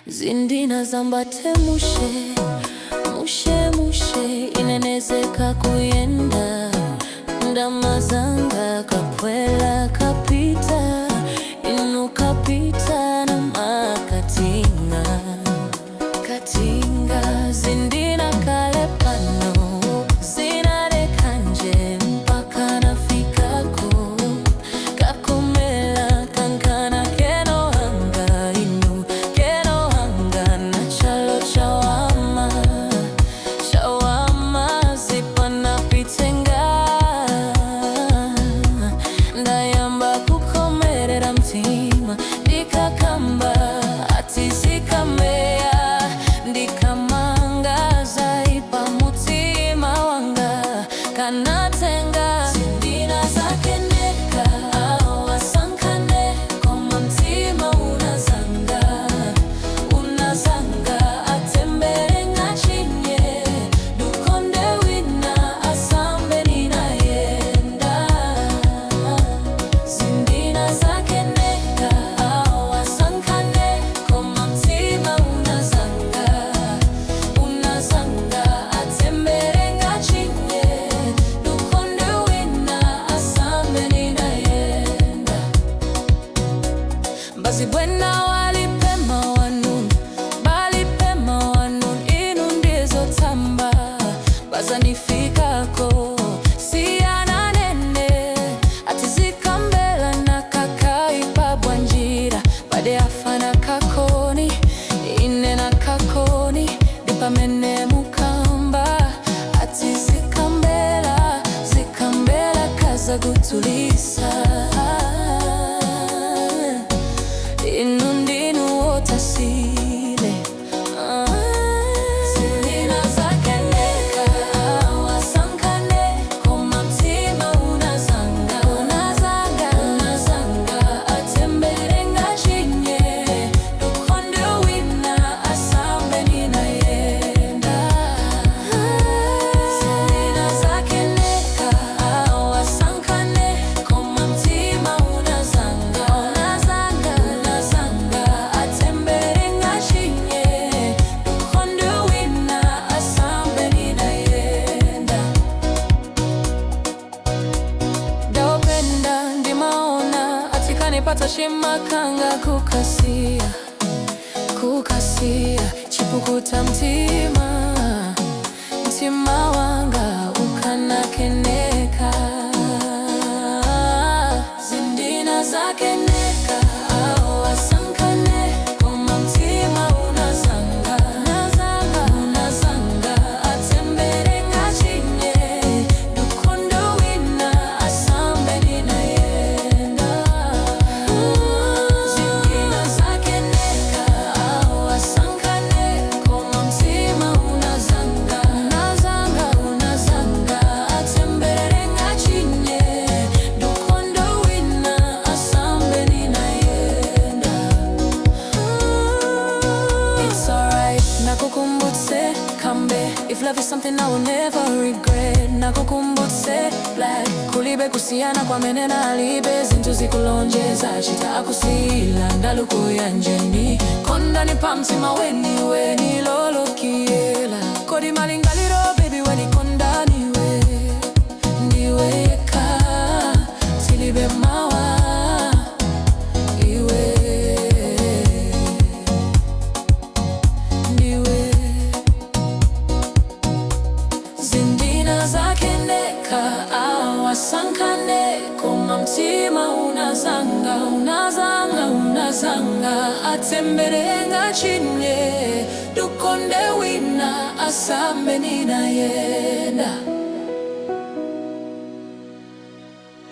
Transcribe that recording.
Zindina zambate mushe, mushe mushe inenezeka kuyenda. Ndamazanga kapwela kapita, inu kapita na makatinga. Katinga zindina kale pano, zinareka nje mpaka nafikako. Kakomela kankana keno hanga, inu keno hanga na chalo chawama. Chawama zipana pitenga, ndayamba kukomerera mtima. Ndikakamba ati zikamea, ndikamanga zaipa mutima wanga kanatenga. Zindina zakeneka awasankane, koma mtima unazanga. Unazanga atembere ngachinye, dukonde wina asambe ninayenda. Zindina zakeneka awasankane, koma mtima unazanga. Unazanga atembere ngachinye, dukonde wina asambe ninayenda. Basi bwena walipema wanun, balipema wanun, inu ndizo tamba. Bazanifikako siyana nene, ati zikambela na kakaipa bwanjira. Bade afana kakoni, ine na kakoni, dipamene mukamba. Ati zikambela, zikambela kaza gutulisa. Inu ndinu wotasile. Zindina zakeneka awasankane, koma mtima unazanga. Unazanga, unazanga atembere ngachinye, dukonde wina asambe ninayenda. Zindina zakeneka awasankane, koma mtima unazanga. Unazanga, unazanga atembere ngachinye, dukonde wina asambe ninayenda. Dawapenda ndimaona, atikanipata shimakanga kukasia. Kukasia chipukuta mtima, mtima wanga ukanakeneka. Zindina zakeneka awasankane, koma mtima unazanga. Unazanga, unazanga atembere ngachinye, dukonde wina asambe ninayenda. Zindina zakeneka awasankane, koma mtima unazanga. Unazanga, unazanga atembere ngachinye, dukonde wina asambe ninayenda. It's alright, nakukumbutse kambe. If love is something I will never regret, nakukumbutse black. Kulibe kusiyana kwa menena alibe, zintu zikulonjeza chita akusila. Ndaluku yanjeni konda ni pamtima weni weni lolo kiela. Kodi malingaliro baby weni konda niwe. Niwe yeka tilibe mawa iwe. Niwe zindina zakeneka awasankane, koma mtima unazanga. Unazanga, unazanga atembere ngachinye, dukonde wina asambe ninayenda.